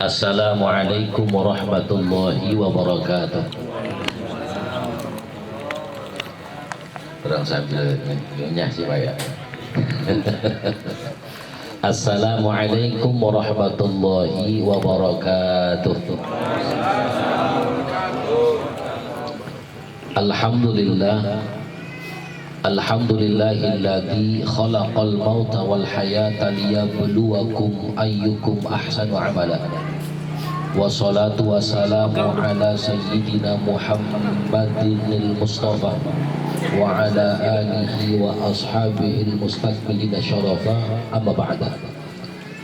Assalamualaikum warahmatullahi wabarakatuh. Kurang sambil nyanyi sih Pak ya. Assalamualaikum warahmatullahi wabarakatuh. Alhamdulillah. Alhamdulillahilladzi khalaqal mauta wal hayata liyabluwakum ayyukum ahsanu amala. Wassalatu wassalamu ala sayyidina Muhammadinil Mustafa wa ala alihi wa ashabihi al-mustaqbilina syarafa, amma ba'da.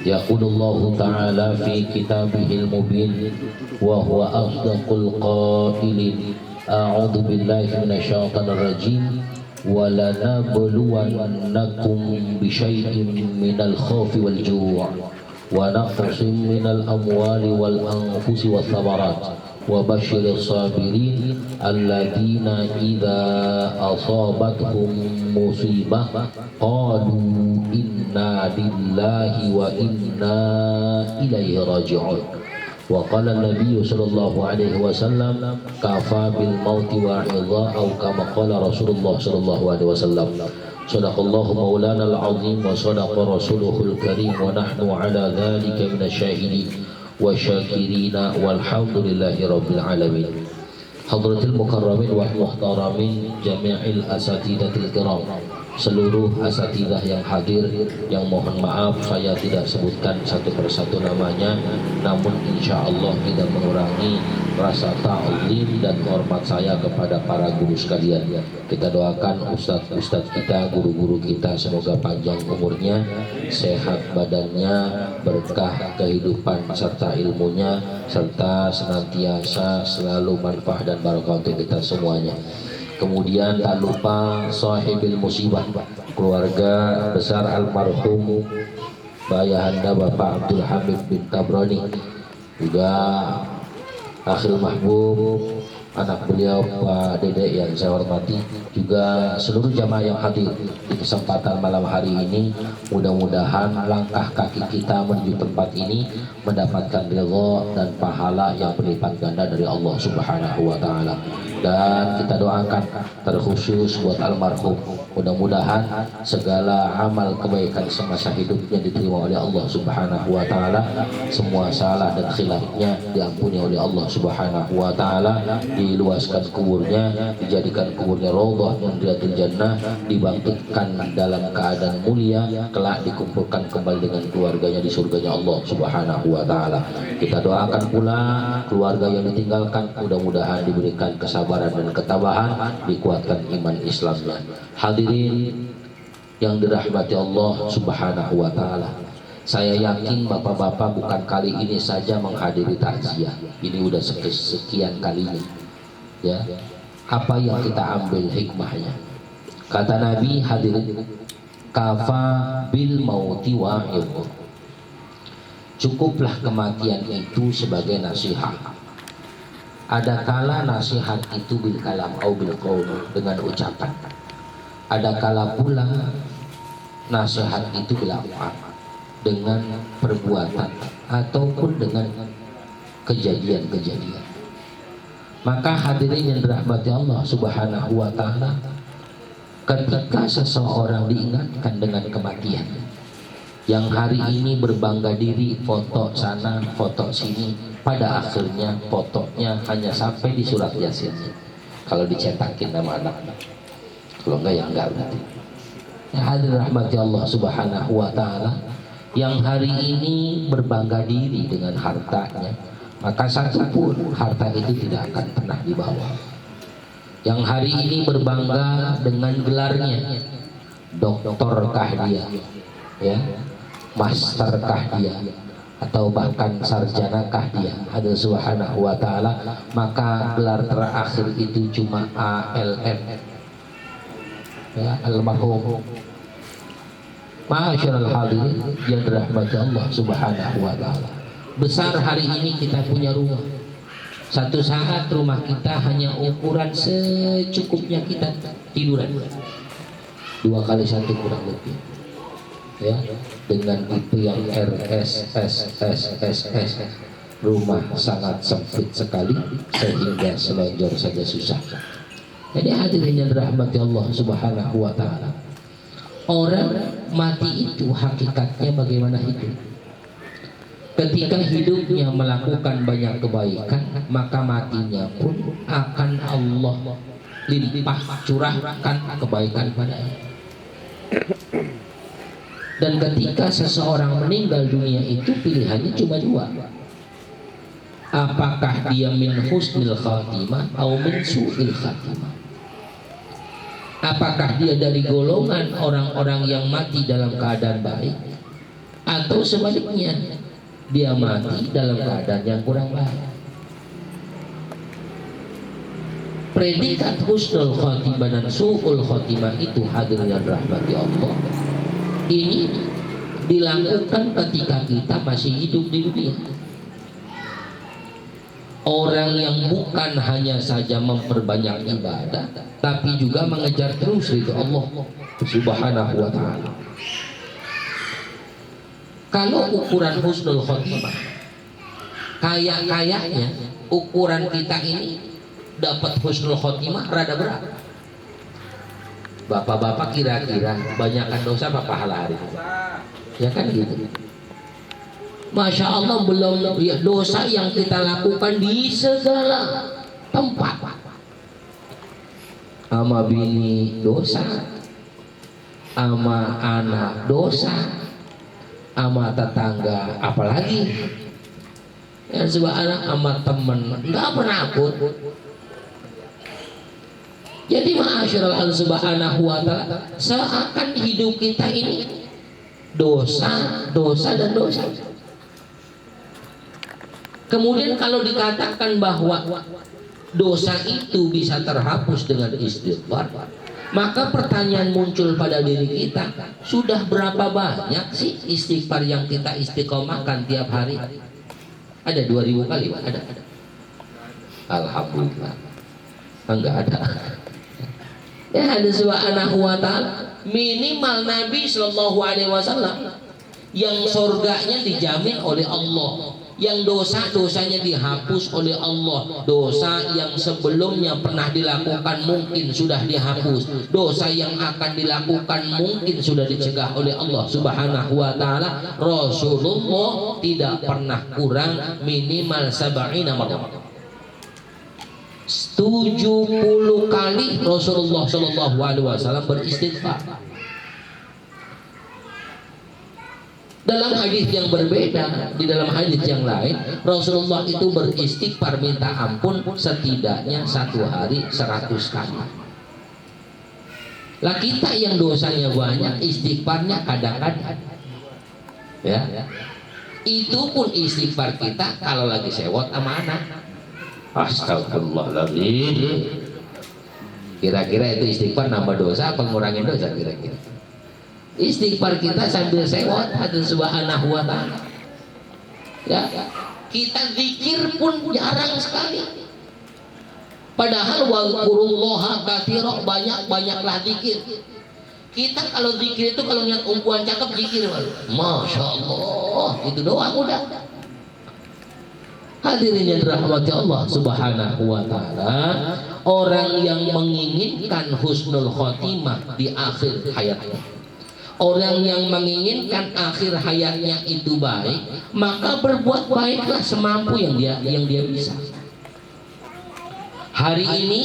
Yaqulullahu ta'ala fi kitabihil mubin wa huwa asdaqul qailin. A'udzu billahi minasyaitonir rajim. Wa lanabluwannakum bisyai'in minal khawfi wal ju' wa naqsin minal amwali wal anfusi wath thamarat wa basyiris sabirin alladzina idza asabatuhum musibah qalu inna lillahi wa inna ilaihi raji'un. Wa qala an-nabiy sallallahu alaihi wasallam kafa bil mauti wa'idha aw kama qala Rasulullah sallallahu alaihi wasallam. Sadaqallahu maulana al-azim wa sadaqa rasuluhul karim wa nahnu ala dhalika minasyahidin wa syakirina walhamdulillahi rabbil alamin. Hadratil mukarramin wal muhtaramin jami'il asatidatil kiram, seluruh asatidah yang hadir, yang mohon maaf saya tidak sebutkan satu persatu namanya, namun insya Allah tidak mengurangi rasa ta'zim dan hormat saya kepada para guru sekalian. Kita doakan ustadz-ustadz kita, guru-guru kita, semoga panjang umurnya, sehat badannya, berkah kehidupan serta ilmunya, serta senantiasa selalu manfaat dan barakah untuk kita semuanya. Kemudian tak lupa sahibil musibah, keluarga besar almarhum Bayahanda Bapak Abdul Hamid bin Tabrani, juga Akhil Mahbub, anak beliau Pak Dede yang saya hormati, juga seluruh jamaah yang hadir di kesempatan malam hari ini. Mudah-mudahan langkah kaki kita menuju tempat ini mendapatkan ridha dan pahala yang berlipat ganda dari Allah Subhanahu wa taala. Dan kita doakan terkhusus buat almarhum, mudah-mudahan segala amal kebaikan semasa hidupnya diterima oleh Allah Subhanahu wa taala, semua salah dan khilafnya diampuni oleh Allah Subhanahu wa taala, diluaskan kuburnya, dijadikan kuburnya raudhah min riyadil jannah, dibangkitkan dalam keadaan mulia, kelak dikumpulkan kembali dengan keluarganya di surganya Allah Subhanahu wa taala. Kita doakan pula keluarga yang ditinggalkan, mudah-mudahan diberikan kesabaran dan ketabahan, dikuatkan iman Islamnya. Hadirin yang dirahmati Allah Subhanahu wa taala, saya yakin bapak-bapak bukan kali ini saja menghadiri takziah. Ini udah sekian kalinya. Ya, apa yang kita ambil hikmahnya? Kata Nabi, hadirin, kafa bil mauti wa'idh. Cukuplah kematian itu sebagai nasihat. Ada kala nasihat itu bil kalam au bil qaul, dengan ucapan. Ada kala pula nasihat itu bil af'al, dengan perbuatan ataupun dengan kejadian-kejadian. Maka hadirin yang dirahmati Allah Subhanahu wa taala, ketika seseorang diingatkan dengan kematian, yang hari ini berbangga diri foto sana foto sini, pada akhirnya fotonya hanya sampai di surat Yasin kalau dicetakin nama anak-anak, kalau enggak ya enggak berarti. Ya hadirin rahmati Allah Subhanahu wa taala, yang hari ini berbangga diri dengan hartanya, maka satupun harta itu tidak akan pernah dibawa. Yang hari ini berbangga dengan gelarnya, doktorkah dia, ya, masterkah dia, atau bahkan sarjanakah dia, ada Subhanahu wa taala, maka gelar terakhir itu cuma ALM, ya, almarhum. Masyaallah hadirin yang dirahmati Allah Subhanahu wa taala. Besar hari ini kita punya rumah. Satu saat rumah kita hanya ukuran secukupnya kita tiduran. 2 kali 1 kurang lebih. Ya, dengan tipe yang RS, S, S, S, S. rumah sangat sempit sekali sehingga selonjor saja susah. Jadi hadirin yang dirahmati Allah Subhanahu wa taala, orang mati itu hakikatnya bagaimana hidup? Ketika hidupnya melakukan banyak kebaikan, maka matinya pun akan Allah limpah curahkan kebaikan padanya. Dan ketika seseorang meninggal dunia itu pilihannya cuma dua. Apakah dia min husnil khatimah atau min su'il khatimah? Apakah dia dari golongan orang-orang yang mati dalam keadaan baik, atau sebaliknya dia mati dalam keadaan yang kurang baik? Predikat husnul khatimah dan su'ul khatimah itu, hadirin yang rahmati Allah, ini dilakukan ketika kita masih hidup di dunia. Orang yang bukan hanya saja memperbanyak ibadah, tapi juga mengejar terus itu Allah Subhanahu wa ta'ala. Kalau ukuran husnul khotimah, kayaknya ukuran kita ini dapat husnul khotimah rada berat. Bapak-bapak kira-kira banyakkan dosa apa pahala hari ini? Ya kan gitu. Masya Allah, belum ya, dosa yang kita lakukan di segala tempat. Ama bini dosa, ama anak dosa, ama tetangga apalagi, ya sebab anak ama temen nggak pernah akut. Jadi ma'asyiral subhanahu wa ta'ala, seakan hidup kita ini dosa, dosa dan dosa. Kemudian kalau dikatakan bahwa dosa itu bisa terhapus dengan istighfar, maka pertanyaan muncul pada diri kita, sudah berapa banyak sih istighfar yang kita istiqomahkan tiap hari? Ada 2000 kali, Pak? Ada. Alhamdulillah. Enggak ada. Ya, ada subhanahu wa ta'ala, minimal Nabi Sallallahu Alaihi Wasallam yang surganya dijamin oleh Allah, yang dosa-dosanya dihapus oleh Allah. Dosa yang sebelumnya pernah dilakukan mungkin sudah dihapus, dosa yang akan dilakukan mungkin sudah dicegah oleh Allah Subhanahu wa ta'ala. Rasulullah tidak pernah kurang minimal 70 marrah, 70 kali Rasulullah Shallallahu Alaihi Wasallam beristighfar. Dalam hadis yang berbeda, di dalam hadis yang lain, Rasulullah itu beristighfar minta ampun setidaknya satu hari 100 kali. Lah kita yang dosanya banyak, istighfarnya kadang-kadang. Ya, itu pun istighfar kita kalau lagi sewot sama anak. Astagfirullahaladzim. Kira-kira itu istighfar nambah dosa apa ngurangin dosa kira-kira? Istighfar kita sambil sewot hadirin subhanahu wa ta'ala. Ya, kita zikir pun jarang sekali. Padahal wazkurullaha katsira, banyak-banyaklah zikir. Kita kalau zikir itu kalau lihat umpuan cakep zikir, Masya Allah, itu doang udah. Hadirin yang dirahmati Allah Subhanahu wa ta'ala, orang yang menginginkan husnul khotimah di akhir hayatnya, orang yang menginginkan akhir hayatnya itu baik, maka berbuat baiklah semampu yang dia bisa. Hari ini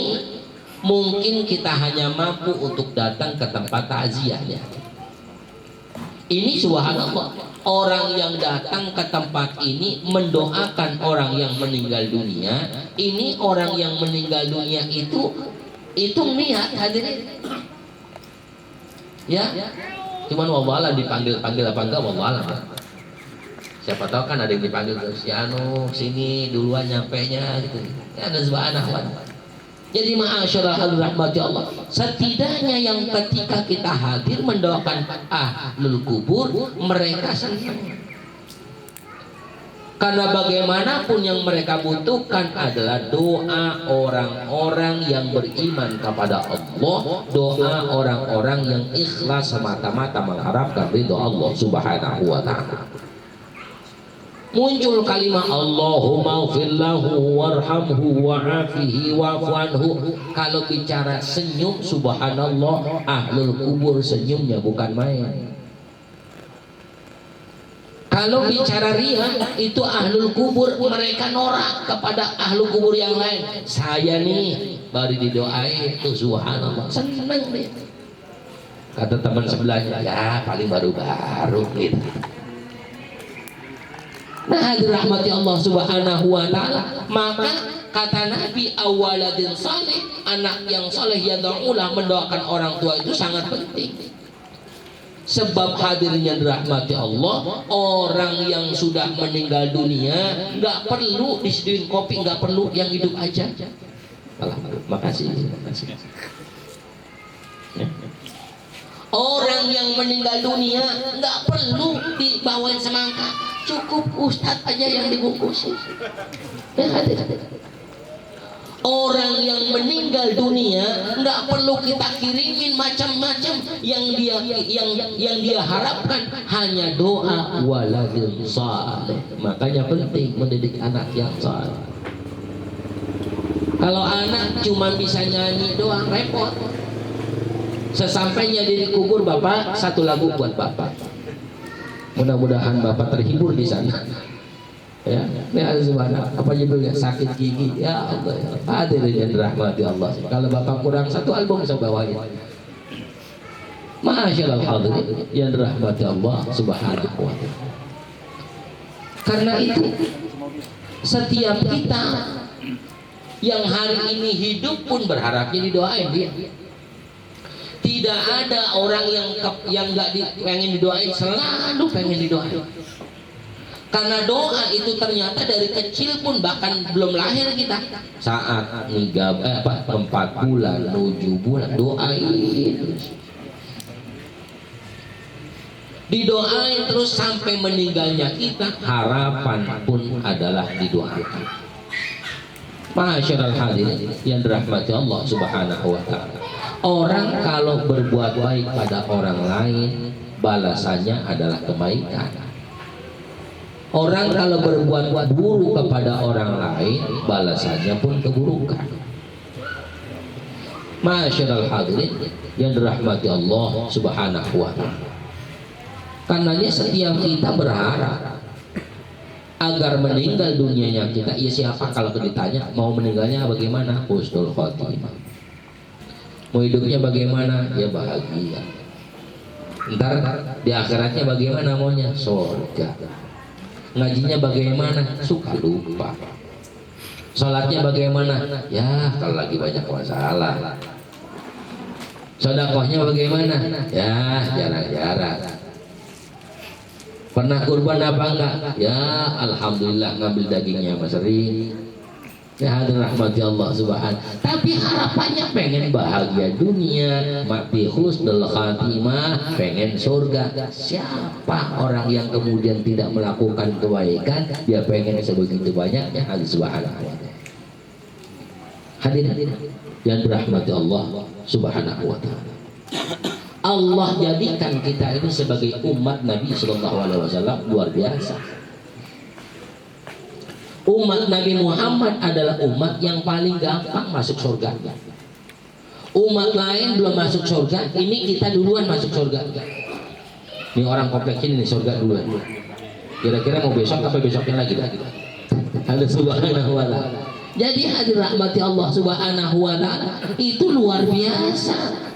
mungkin kita hanya mampu untuk datang ke tempat takziahnya. Ini subhanallah, orang yang datang ke tempat ini mendoakan orang yang meninggal dunia. Ini orang yang meninggal dunia itu niat hadirin. Ya, cuman wallahualam dipanggil apa enggak wallahualam. Siapa tahu kan ada yang dipanggil si anu sini duluan nyampenya gitu. Ya, ada subhanallah. Jadi ma'asyiral rahmati Allah, setidaknya yang ketika kita hadir mendoakan ahlul kubur, mereka senang. Karena bagaimanapun yang mereka butuhkan adalah doa orang-orang yang beriman kepada Allah, doa orang-orang yang ikhlas semata-mata mengharapkan ridho Allah Subhanahu wa ta'ala. muncul kalimat Allahumma ghfirlahu warhamhu wa'afihi wa'fu anhu. Kalau bicara senyum, subhanallah, ahlul kubur senyumnya bukan main. Kalau bicara riya, itu ahlul kubur mereka norak kepada ahlul kubur yang lain. Saya nih baru didoain tuh, subhanallah, seneng dia. Kata teman sebelahnya, ya paling baru-baru gitu. Nah, dirahmati Allah subhanahu wa ta'ala. Maka kata Nabi, awaladin saleh, anak yang saleh yad'ulah, mendoakan orang tua itu sangat penting. Sebab hadirnya dirahmati Allah, orang yang sudah meninggal dunia nggak perlu disediain kopi, nggak perlu, yang hidup aja. Alhamdulillah, makasih. Orang yang meninggal dunia nggak perlu dibawain semangka, cukup ustadz aja yang dibungkusin. Orang yang meninggal dunia nggak perlu kita kirimin macam-macam, yang dia harapkan hanya doa waladun saleh. Makanya penting mendidik anak yang saleh. Kalau anak cuma bisa nyanyi doang repot. Sesampainya di kubur, Bapak, satu lagu buat Bapak. Mudah-mudahan Bapak terhibur di sana. Ya, apa judulnya? Sakit gigi. Ya Allah, ya. Hadirin yang dirahmati Allah. Kalau Bapak kurang satu album saya bawain. Masyaallah hadirin yang dirahmati Allah subhanahu wa ta'ala. Karena itu setiap kita yang hari ini hidup pun berharapnya didoain dia. Tidak ada orang yang nggak pengen didoain, selalu pengen didoain. Karena doa itu ternyata dari kecil pun, bahkan belum lahir kita, saat 4 bulan, 7 bulan doain, didoain terus sampai meninggalnya kita, harapan pun adalah didoakan. Masyaallah hadirin yang dirahmati Allah subhanahu wa ta'ala. Orang kalau berbuat baik pada orang lain, balasannya adalah kebaikan. Orang kalau berbuat buruk kepada orang lain, balasannya pun keburukan. Masyaallah hadirin yang dirahmati Allah subhanahu wa ta'ala. Karenanya setiap kita berharap agar meninggal dunianya kita, ya siapa kalau ditanya mau meninggalnya bagaimana? Husnul khotimah. Mau hidupnya bagaimana? Ya bahagia. Ntar di akhiratnya bagaimana maunya? Surga. Ngajinya bagaimana? Suka lupa. Salatnya bagaimana? Ya kalau lagi banyak masalah. Sedekahnya bagaimana? Ya jarang-jarang. Pernah kurban apa enggak? Ya alhamdulillah ngambil dagingnya Mas Ri. Ya hadirin rahmati Allah subhanahu. Tapi harapannya pengen bahagia dunia, mati husnul khatimah, pengen surga. Siapa orang yang kemudian tidak melakukan kebaikan, dia pengen sebegitu banyaknya? Allah subhanahu wa ta'ala. Hadirin yang dirahmati Allah subhanahu wa ta'ala. Allah jadikan kita ini sebagai umat Nabi sallallahu alaihi wasallam luar biasa. Umat Nabi Muhammad adalah umat yang paling gampang masuk surga. Umat lain belum masuk surga, ini kita duluan masuk surga. Ini orang kompleks ini surga duluan. Kira-kira mau besok apa besoknya lagi? Allah subhanahu wa ta'ala. Jadi hadir rahmati Allah subhanahu wa ta'ala itu luar biasa.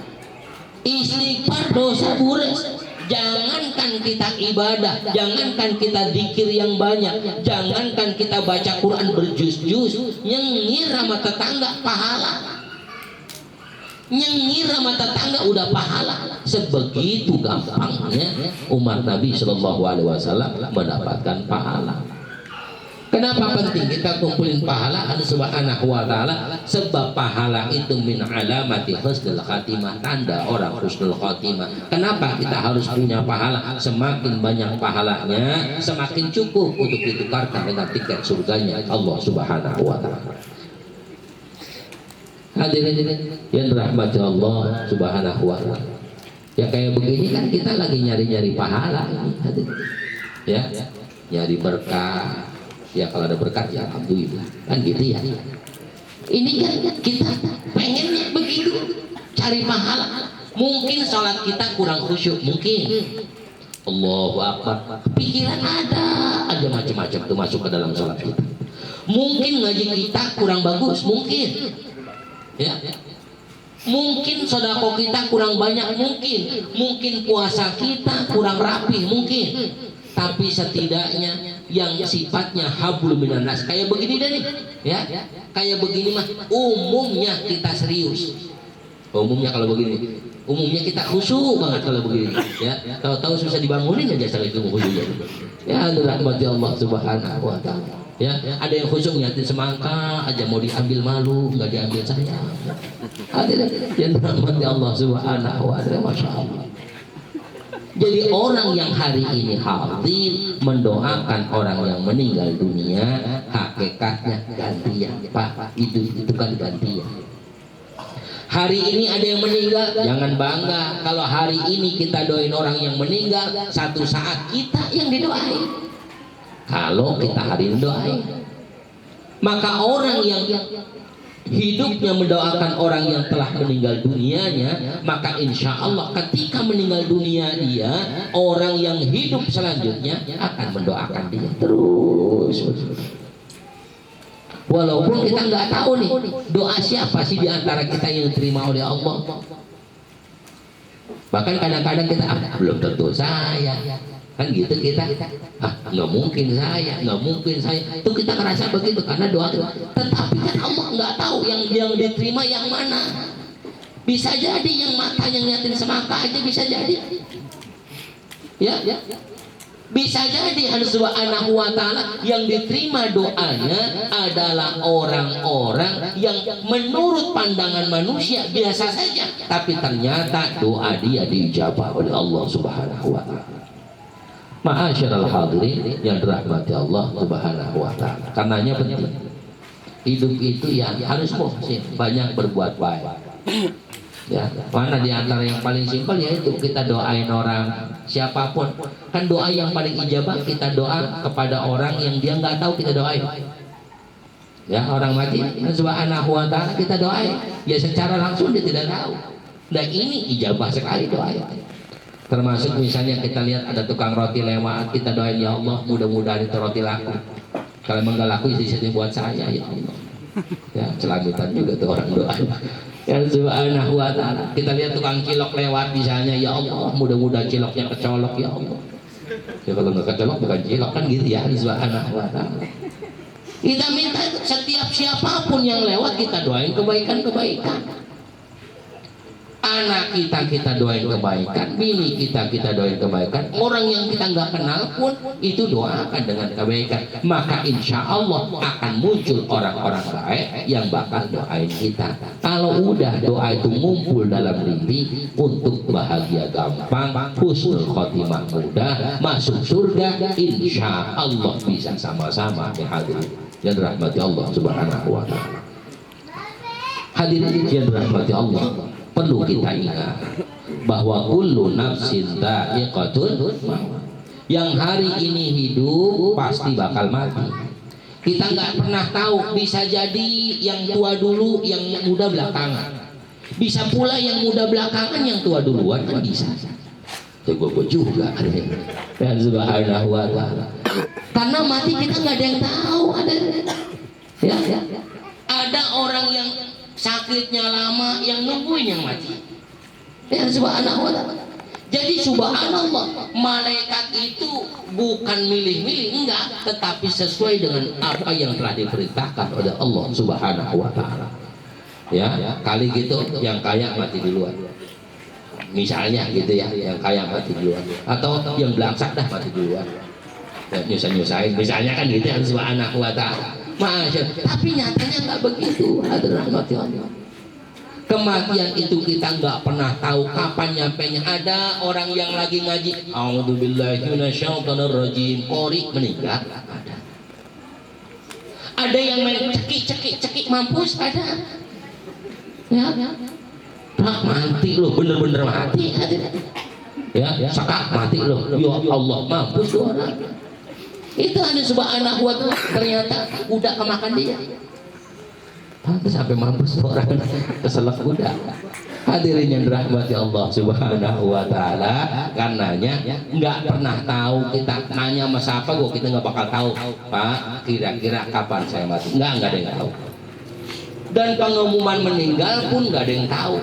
Istighfar dosa buras. Jangankan kita ibadah, jangankan kita zikir yang banyak, jangankan kita baca Quran berjus-jus, nyengir sama tetangga pahala. Nyengir sama tetangga udah pahala. Sebegitu gampangnya umat Nabi Shallallahu Alaihi Wasallam mendapatkan pahala. Kenapa penting kita kumpulin pahala? Allah subhanahu wa ta'ala. Sebab pahala itu min alamati husnul khatimah, tanda orang husnul khatimah. Kenapa kita harus punya pahala? Semakin banyak pahalanya, semakin cukup untuk ditukarkan dengan tiket surganya Allah subhanahu wa ta'ala. Hadirin yang dirahmati Allah subhanahu wa ta'ala. Ya kayak begini kan kita lagi nyari-nyari pahala ini, hadirin. Ya. nyari berkah. Ya kalau ada berkat ya alhamdulillah, kan gitu ya. Ini kan kita pengennya begitu, cari pahala. Mungkin sholat kita kurang khusyuk, mungkin. Allahu Akbar, pikiran ada aja macam-macam tuh masuk ke dalam sholat kita. Mungkin ngaji kita kurang bagus, mungkin. Ya. Mungkin sedekah kita kurang banyak, mungkin puasa kita kurang rapi, mungkin. Tapi setidaknya yang sifatnya hablum minan nas kayak begini deh nih, ya. Kayak begini mah umumnya kita serius. Umumnya kalau begini, umumnya kita khusyuk banget kalau begini, ya. Tahu-tahu susah dibangunin aja sekali itu khusyuknya. Ya, rahmati Allah Subhanahu wa taala. Ya, ada yang khusyuk nyatin semangka aja mau diambil malu, nggak diambil saya. Ada yang rahmati Allah Subhanahu wa taala, masya Allah. Jadi orang yang hari ini hadir mendoakan orang yang meninggal dunia, hakikatnya gantian, Pak. Itu kan gantian. Hari ini ada yang meninggal, jangan bangga kalau hari ini kita doain orang yang meninggal, satu saat kita yang didoain. Kalau kita hari ini doain, maka orang yang hidupnya mendoakan orang yang telah meninggal dunianya, maka insya Allah ketika meninggal dunia dia, orang yang hidup selanjutnya akan mendoakan dia terus. Walaupun kita nggak tahu nih doa siapa sih di antara kita yang diterima oleh Allah. Bahkan kadang-kadang kita belum tentu saya, kan gitu kita, nggak mungkin saya, nggak mungkin saya. Itu kita ngerasa begitu karena doa. Tetapi kan Allah nggak tahu yang diterima yang mana. Bisa jadi yang matanya ngeliatin semangka aja bisa jadi. Ya. Bisa jadi Allah Subhanahu wa taala yang diterima doanya adalah orang-orang yang menurut pandangan manusia biasa saja, tapi ternyata doa dia dijabah oleh Allah Subhanahu wa taala. Ma'asyiral hadirin yang dirahmati Allah Subhanahu wa taala. Karenanya penting. Hidup itu ya harus banyak berbuat baik. Ya, mana di antara yang paling simpel yaitu kita doain orang siapapun. Kan doa yang paling ijabah kita doa kepada orang yang dia nggak tahu kita doain. Ya, orang mati Subhanahu wa taala kita doain. Ya secara langsung dia tidak tahu. Nah, ini ijabah sekali doa. Termasuk misalnya kita lihat ada tukang roti lewat, kita doain ya Allah mudah-mudahan itu roti laku. Kalau emang nggak laku isinya buat saya ya Allah. Ya, celamitan juga tuh orang doa. Ya Subhanahu wa taala. Kita lihat tukang cilok lewat misalnya, ya Allah mudah-mudahan ciloknya kecolok ya Allah. Ya kalau nggak kecolok bukan cilok kan gitu ya Subhanahu wa taala. Kita minta setiap siapapun yang lewat kita doain kebaikan-kebaikan. Anak kita doain kebaikan, bini kita doain kebaikan, orang yang kita nggak kenal pun itu doakan dengan kebaikan, maka insya Allah akan muncul orang-orang baik yang bakal doain kita. Kalau udah doa itu ngumpul dalam diri, untuk bahagia gampang, husnul khotimah mudah, masuk surga insya Allah bisa sama-sama hadirin yang dirahmati Allah Subhanahu wa taala. Hadirin yang dirahmati Allah, perlu kita ingat bahwa kullu nafsin dha'iqatul maut. Yang hari ini hidup pasti bakal mati. Kita nggak pernah tahu, bisa jadi yang tua dulu, yang muda belakangan. Bisa pula yang muda belakangan yang tua duluan, kan bisa. Gue juga. Dan Subhanahu wa taala. Karena mati kita nggak ada yang tahu, ada. Ya. Ada orang yang sakitnya lama yang nungguin yang mati. Ya Subhanahu wa taala. Jadi subhanallah, malaikat itu bukan milih-milih, enggak, tetapi sesuai dengan apa yang telah diperintahkan oleh Allah Subhanahu wa taala. Ya, kali gitu yang kaya mati duluan. Misalnya gitu ya, yang kaya mati duluan. Atau yang belangsak dah mati duluan. Ya, nyusahin misalnya kan gitu ya Subhanahu wa taala. Tapi nyatanya nggak begitu. Kematian itu kita nggak pernah tahu kapan nyampenya. Ada orang yang lagi ngaji, a'udzubillahi minasyaitonirrajim, qori meninggal. Ada yang main cekik mampus, ada. Ya, mati loh, bener-bener mati. Ya, sakak mati loh. Ya Allah, mampus tuh orang. Itu ada subhanahu wa ta'ala, ternyata kuda kemakan dia. Pantas sampai mampus orang keselak kuda. Hadirin yang dirahmati Allah subhanahu wa ta'ala, karenanya nggak pernah tahu, kita nanya sama siapa kok kita nggak bakal tahu, Pak kira-kira kapan saya mati, nggak ada yang tahu. Dan pengumuman meninggal pun nggak ada yang tahu.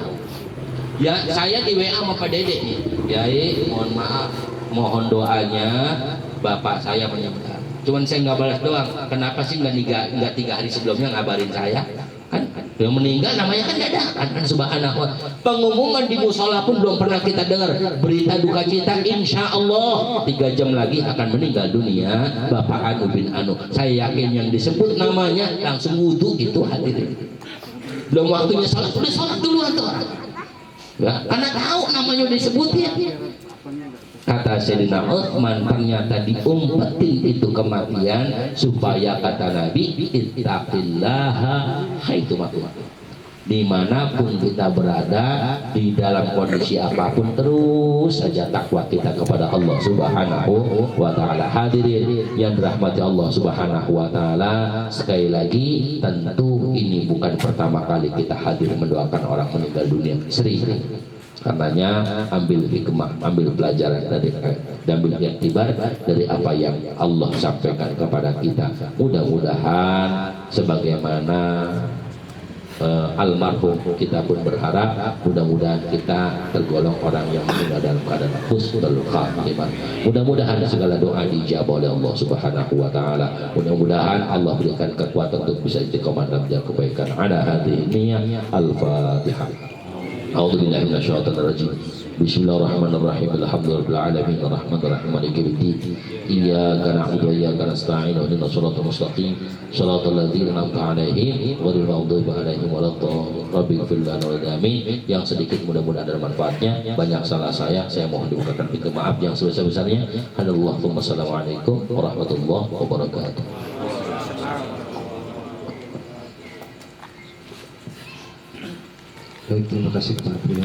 Ya, saya di WA sama Pak Dede nih, Yai mohon maaf, mohon doanya bapak saya meninggal. Cuman saya nggak balas doang. Kenapa sih nggak 3 hari sebelumnya ngabarin saya? Kan dia meninggal namanya kan dadakan kan, subhanallah. Pengumuman di musola pun belum pernah kita dengar. Berita duka cita, insya Allah 3 jam lagi akan meninggal dunia Bapak Anu bin Anu. Saya yakin yang disebut namanya langsung wudhu itu hadirin. Belum waktunya salat, udah salat duluan tuh orang. Ya, karena tahu namanya disebut ya. Kata Sayyidina Utsman, ternyata diumpetin itu kematian supaya kata Nabi ittaqillaha haitsu ma kuntum. Dimanapun kita berada, di dalam kondisi apapun, terus saja takwa kita kepada Allah subhanahu wa ta'ala. Hadirin yang dirahmati Allah subhanahu wa ta'ala, sekali lagi tentu ini bukan pertama kali kita hadir mendoakan orang meninggal dunia, sering. Karenanya ambil hikmah, ambil pelajaran dari dan ambil iktibar dari apa yang Allah sampaikan kepada kita. Mudah-mudahan sebagaimana almarhum, kita pun berharap mudah-mudahan kita tergolong orang yang meninggal dalam keadaan husnul khatimah. Mudah-mudahan segala doa dijawab oleh Allah subhanahu wa ta'ala. Mudah-mudahan Allah berikan kekuatan untuk bisa istiqomah dalam jalan kebaikan. Ada hati niat. Al-Fatihah. A'udzubillahi minasyaitonir rajim. Bismillahirrahmanirrahim. Alhamdulillahirabbil alamin arrahmanir rahim maliki yaumiddin. Iyyaka na'budu wa iyyaka nasta'in. Ihdinas siratal mustaqim. Shiratal ladzina an'amta 'alaihim ghairil maghdubi alaihim waladdallin. Rabbighfir lana warhamna. Yang sedikit mudah-mudahan ada manfaatnya, banyak salah saya mohon dibukakan pintu maaf yang sebesar-besarnya. Assalamualaikum warahmatullahi wabarakatuh. Baik, terima kasih kepada